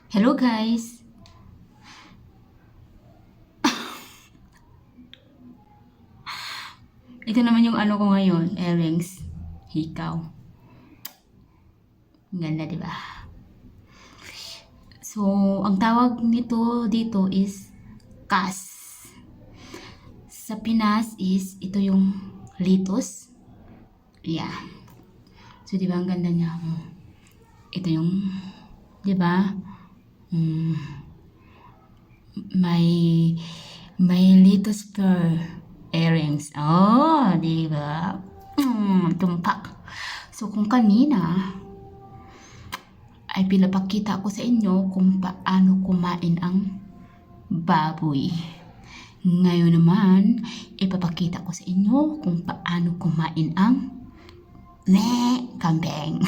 Hello guys! Ito naman yung ano ko ngayon, earrings. Hikaw. Ganda, di ba? So, ang tawag nito dito is kas. Sa Pinas is ito yung litos. Yeah. So, di ba ang ganda niya? Ito yung, di ba? May litos per earrings. Oh, di ba? Tumpak. So, kung kanina ay pinapakita ko sa inyo kung paano kumain ang baboy. Ngayon naman, ipapakita ko sa inyo kung paano kumain ang kambing.